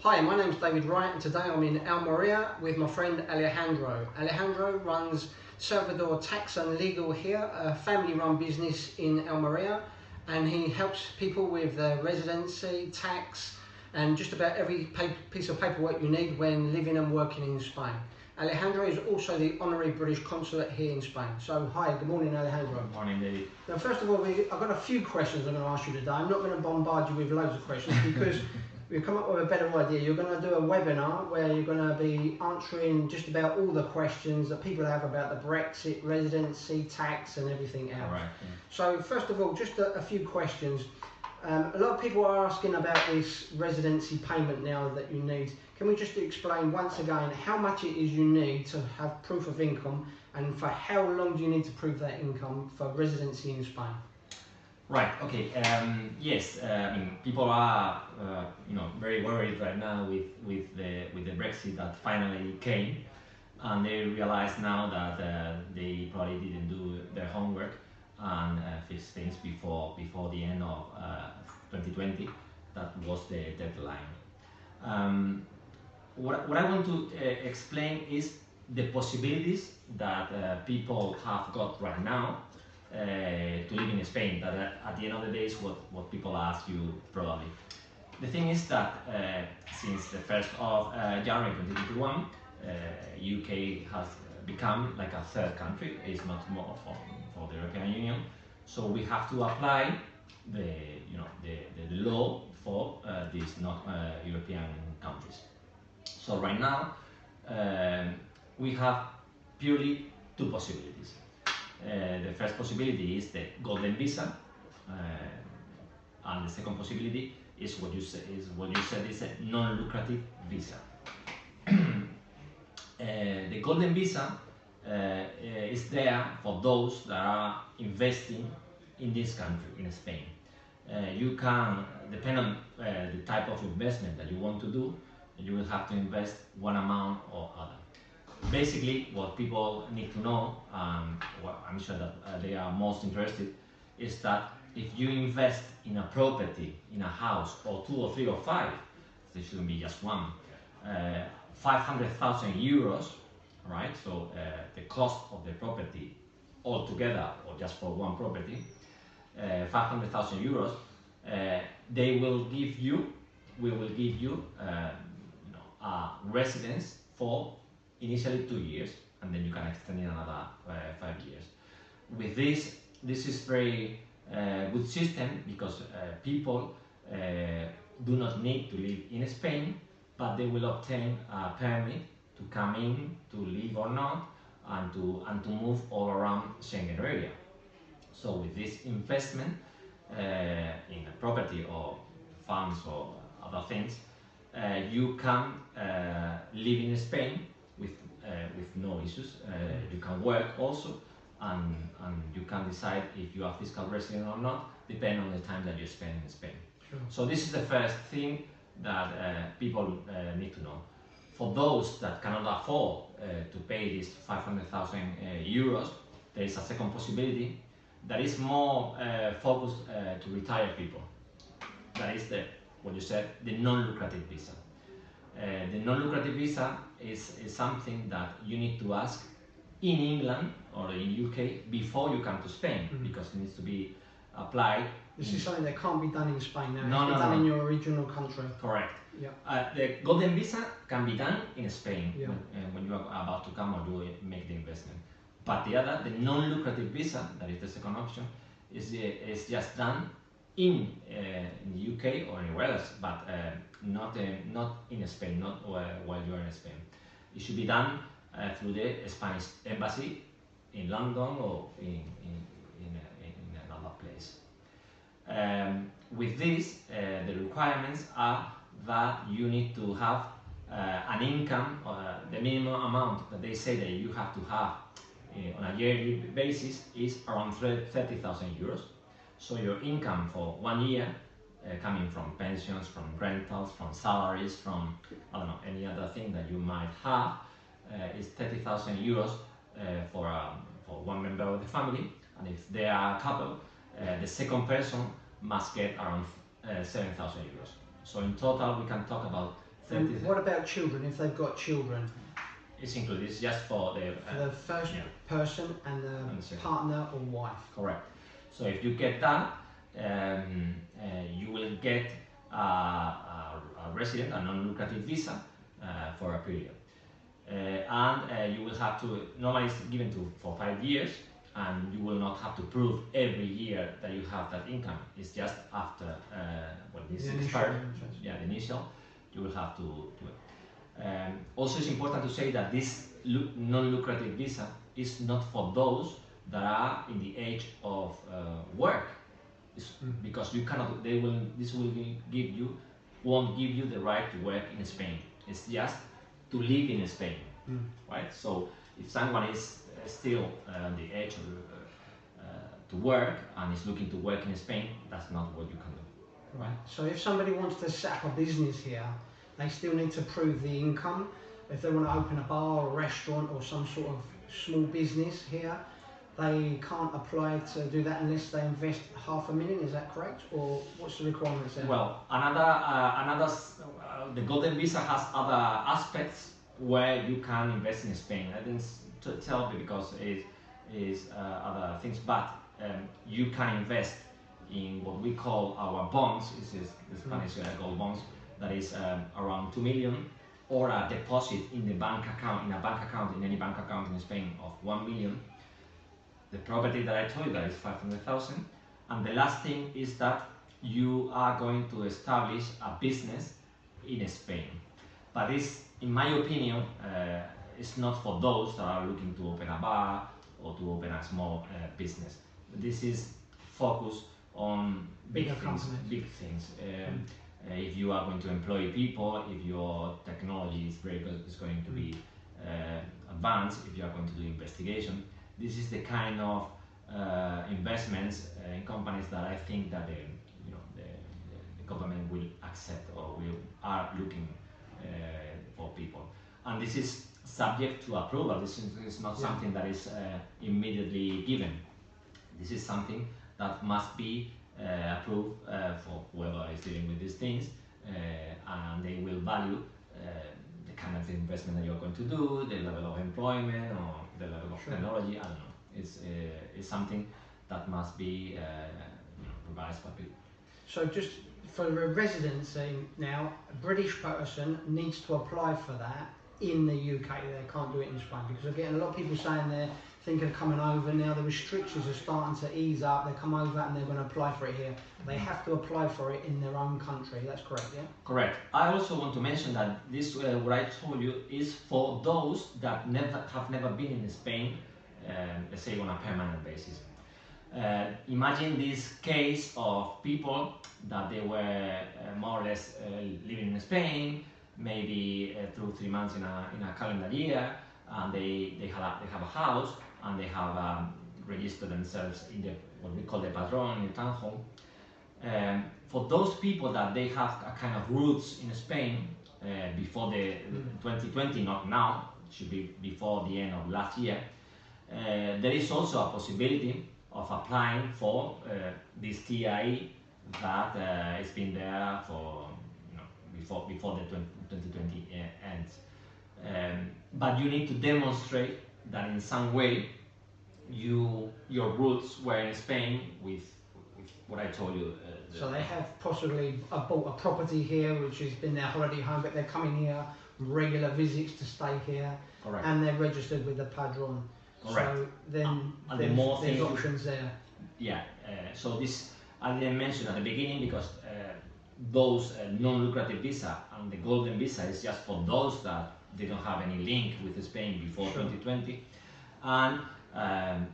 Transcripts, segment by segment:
Hi, my name's David Wright and today I'm in Almeria with my friend Alejandro. Alejandro runs Salvador Tax and Legal here, a family-run business in Almeria, and he helps people with their residency, tax, and just about every piece of paperwork you need when living and working in Spain. Alejandro is also the Honorary British Consulate here in Spain. So, hi, good morning Alejandro. Good morning, David. Now, first of all, I've got a few questions I'm going to ask you today. I'm not going to bombard you with loads of questions because we've come up with a better idea. You're going to do a webinar where you're going to be answering just about all the questions that people have about the Brexit, residency, tax and everything else. All right, yeah. So first of all, just a few questions. A lot of people are asking about this residency payment now that you need. Can we just explain once again how much it is you need to have proof of income and for how long do you need to prove that income for residency in Spain? Right. Okay. Yes. People are, very worried right now with the Brexit that finally came, and they realize now that they probably didn't do their homework and fix things before the end of 2020. That was the deadline. What I want to explain is the possibilities that people have got right now to live in Spain. That at the end of the day is what people ask you probably. The thing is that since the 1st of January 2021, UK has become like a third country. It's not more for the European Union. So we have to apply the law for these not European countries. So right now we have purely two possibilities. The first possibility is the golden visa, and the second possibility is what you said is a non-lucrative visa. The golden visa is there for those that are investing in this country, in Spain. You can, depend on the type of investment that you want to do, you will have to invest one amount or other. Basically, what people need to know, what I'm sure that they are most interested, is that if you invest in a property, in a house, or 2 or 3 or 5, there shouldn't be just one, 500,000 euros, right? So the cost of the property altogether, or just for one property, 500,000 euros, we will give you a residence for initially 2 years, and then you can extend it another 5 years. With this is very good system because people do not need to live in Spain, but they will obtain a permit to come in, to live or not, and to move all around Schengen area. So with this investment in a property or farms or other things, you can live in Spain with no issues. You can work also, and you can decide if you are fiscal resident or not, depending on the time that you spend in Spain. Sure. So this is the first thing that people need to know. For those that cannot afford to pay this 500,000 euros, there is a second possibility that is more focused to retired people. That is what you said, the non-lucrative visa. The non-lucrative visa is something that you need to ask in England or in UK before you come to Spain, because it needs to be applied. This is something that can't be done in Spain now. No, it's done in your original country. Correct. Yeah. The golden visa can be done in Spain, yeah, when you are about to come or make the investment. But the non-lucrative visa, that is the second option, is just done in the UK or anywhere else, but not in Spain, not while you are in Spain. It should be done through the Spanish embassy in London or in another place. With this, the requirements are that you need to have an income, the minimum amount that they say that you have to have on a yearly basis is around 30,000 euros. So your income for 1 year, coming from pensions, from rentals, from salaries, from any other thing that you might have, is 30,000 euros for one member of the family. And if they are a couple, the second person must get around 7,000 euros. So in total, we can talk about And what about children, if they've got children? It's included. It's just for the first person and the partner or wife. Correct. So if you get that, you will get a resident, a non-lucrative visa for a period. And you will have to, normally it's given for 5 years, and you will not have to prove every year that you have that income. It's just after when this expires, the initial, you will have to do it. Also, it's important to say that this non-lucrative visa is not for those that are in the age of work, because you cannot. This will won't give you the right to work in Spain. It's just to live in Spain, right? So if someone is still on the age to work and is looking to work in Spain, that's not what you can do, right? So if somebody wants to set up a business here, they still need to prove the income. If they want to open a bar or a restaurant or some sort of small business here, they can't apply to do that unless they invest $500,000. Is that correct, or what's the requirements there? Well, the Golden Visa has other aspects where you can invest in Spain. I didn't tell you because it is other things, but you can invest in what we call our bonds. This is the Spanish gold bonds. That is around 2 million, or a deposit in the bank account, in any bank account in Spain of 1 million. The property that I told you that is 500,000. And the last thing is that you are going to establish a business in Spain. But this, in my opinion, it's not for those that are looking to open a bar or to open a small business. This is focused on big things. If you are going to employ people, if your technology is going to be advanced, if you are going to do investigation, this is the kind of investments in companies that I think that the government will accept or are looking for people. And this is subject to approval. This is not something that is immediately given. This is something that must be approved for whoever is dealing with these things, and they will value the kind of investment that you're going to do, the level of employment or the level of technology. I don't know. It's something that must be revised by people. So just for a residency now, a British person needs to apply for that in the UK. They can't do it in Spain, because I'm getting a lot of people saying they're thinking of coming over now. The restrictions are starting to ease up. They come over and they're going to apply for it here. They have to apply for it in their own country. That's correct, yeah? Correct. I also want to mention that this, what I told you, is for those that have never been in Spain, let's say on a permanent basis. Imagine this case of people that they were more or less living in Spain, maybe through 3 months in a calendar year, and they have a house, and they have registered themselves in what we call the padrón, in the townhome. For those people that they have a kind of roots in Spain before the 2020, not now, it should be before the end of last year, there is also a possibility of applying for this TIE that has been there for before the 2020 ends. But you need to demonstrate that in some way your roots were in Spain with what I told you. So they have possibly bought a property here, which has been their holiday home, but they're coming here regular visits to stay here. Correct. And they're registered with the padrón. Correct. So then there's options there. Yeah. So this I didn't mention at the beginning, because those non-lucrative visa and the golden visa is just for those that they don't have any link with Spain before 2020, and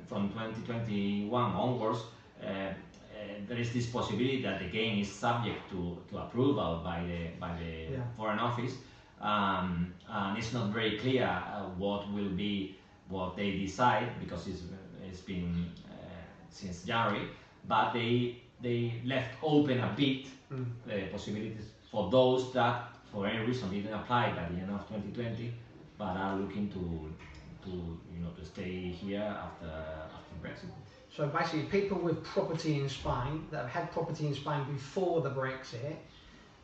from 2021 onwards, there is this possibility that the game is subject to approval by the Foreign Office, and it's not very clear what they decide, because it's been since January, but they left open a bit the possibilities for those that for any reason didn't apply by the end of 2020, but are looking to stay here after Brexit. So basically, people with property in Spain, that have had property in Spain before the Brexit,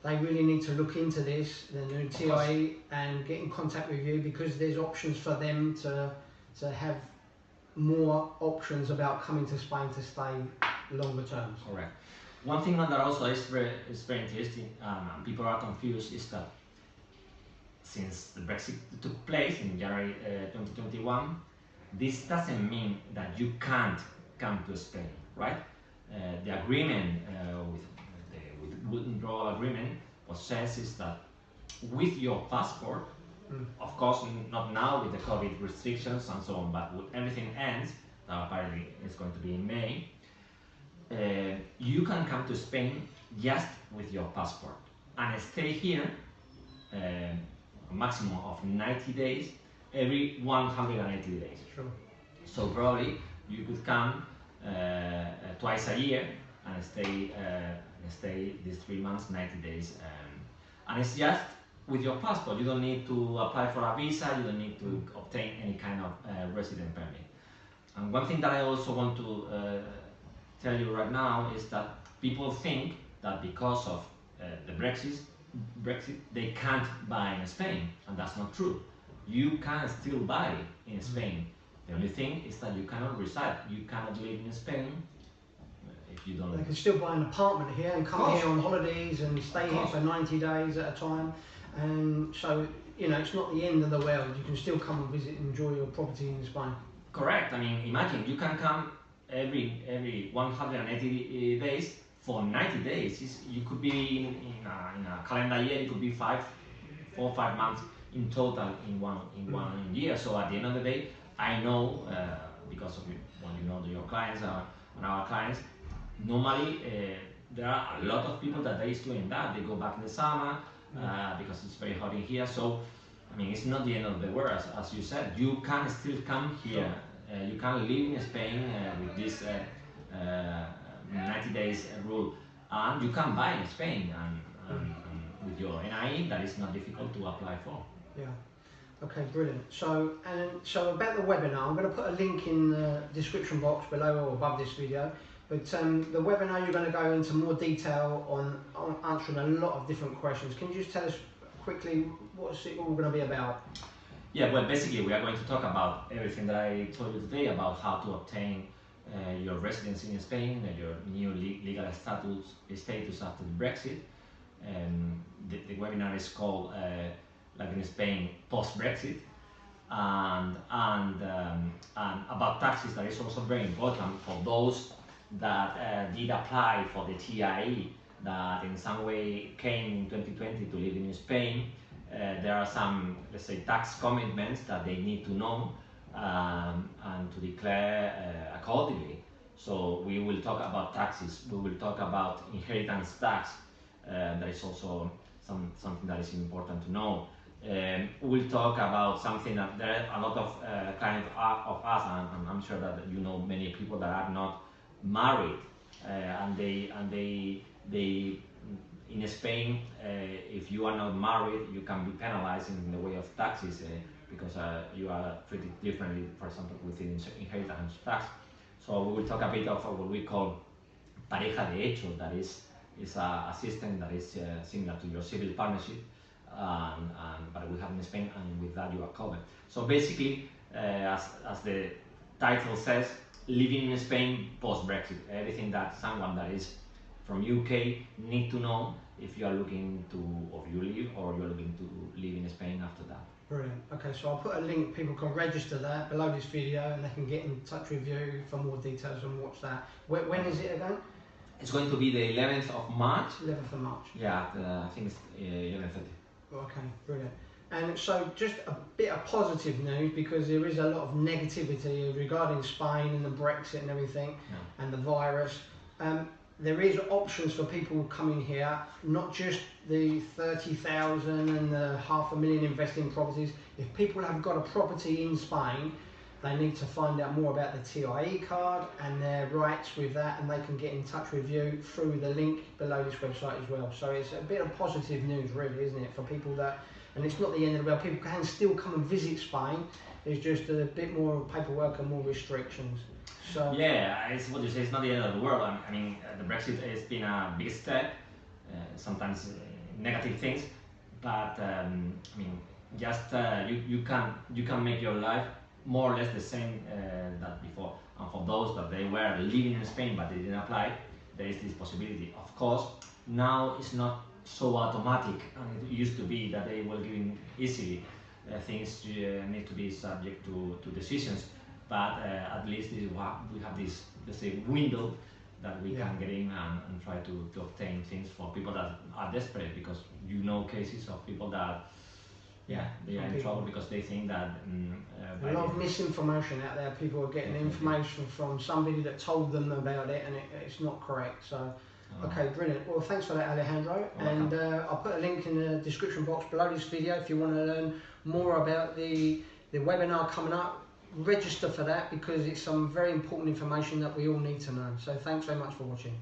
they really need to look into this, the new TIE, and get in contact with you, because there's options for them to have more options about coming to Spain to stay longer terms. Correct. One thing that also is very interesting, people are confused, is that since the Brexit took place in January 2021, this doesn't mean that you can't come to Spain, right? The agreement with withdrawal agreement, what says is that with your passport, of course not now with the COVID restrictions and so on, but when everything ends, that apparently is going to be in May, you can come to Spain just with your passport and stay here a maximum of 90 days every 180 days. Sure. So probably you could come twice a year and stay these 3 months, 90 days, and it's just with your passport. You don't need to apply for a visa, you don't need to obtain any kind of resident permit. And one thing that I also want to tell you right now is that people think that because of the Brexit, they can't buy in Spain, and that's not true. You can still buy in Spain. The only thing is that you cannot reside, you cannot live in Spain if you don't. They can still buy an apartment here and come here on holidays and stay here for 90 days at a time. And so, you know, it's not the end of the world. You can still come and visit and enjoy your property in Spain. Correct. I mean, imagine you can come every 180 days for 90 days. You could be in a calendar year, it could be 4 or 5 months in total in one year. So at the end of the day, I know, because of when you know your clients and our clients, normally there are a lot of people that they is doing that. They go back in the summer because it's very hot in here. So I mean, it's not the end of the world. As you said, you can still come here. You can live in Spain with this 90 days rule, and you can buy in Spain and with your NIE. That is not difficult to apply for. Yeah. Okay, brilliant. So about the webinar, I'm going to put a link in the description box below or above this video. But the webinar, you're going to go into more detail on answering a lot of different questions. Can you just tell us quickly what's it all going to be about? Yeah, well, basically we are going to talk about everything that I told you today about how to obtain your residency in Spain, your new legal status after the Brexit. The webinar is called like in Spain, post-Brexit, and about taxes. That is also very important for those that did apply for the TIE, that in some way came in 2020 to live in Spain. There are some, let's say, tax commitments that they need to know and to declare accordingly. So we will talk about taxes, we will talk about inheritance tax, that is also something that is important to know. We'll talk about something that there are a lot of clients of us, and I'm sure that you know many people that are not married, and they in Spain, if you are not married, you can be penalized in the way of taxes because you are treated differently, for example, within inheritance tax. So we will talk a bit of what we call pareja de hecho, that is a system that is similar to your civil partnership, but we have in Spain, and with that you are covered. So basically, as the title says, living in Spain post-Brexit, everything that someone that is from UK need to know if you are looking to, or you live, or you're looking to live in Spain after that. Brilliant. Okay, so I'll put a link, people can register that below this video, and they can get in touch with you for more details and watch that. When is it again? It's going to be the 11th of March. 11th of March. Yeah, I think it's 11:30. Okay, brilliant. And so just a bit of positive news, because there is a lot of negativity regarding Spain and the Brexit and everything, and the virus. There is options for people coming here, not just the 30,000 and the 500,000 investing properties. If people have got a property in Spain, they need to find out more about the TIE card and their rights with that, and they can get in touch with you through the link below this website as well. So it's a bit of positive news, really, isn't it, for people that, and it's not the end of the world. People can still come and visit Spain. There's just a bit more paperwork and more restrictions. So yeah, it's what you say. It's not the end of the world. I mean, the Brexit has been a big step. Sometimes negative things, but I mean, just you can make your life more or less the same that before. And for those that they were living in Spain but they didn't apply, there is this possibility. Of course, now it's not so automatic, and it used to be that they were giving easily. Things need to be subject to decisions, but at least we have this, let's say, window that we can get in and try to obtain things for people that are desperate, because you know cases of people that they are in trouble because they think that a lot of misinformation out there. People are getting information from somebody that told them about it, and it's not correct. So okay, brilliant. Well, thanks for that, Alejandro. And I'll put a link in the description box below this video if you want to learn more about the webinar coming up. Register for that, because it's some very important information that we all need to know. So thanks very much for watching.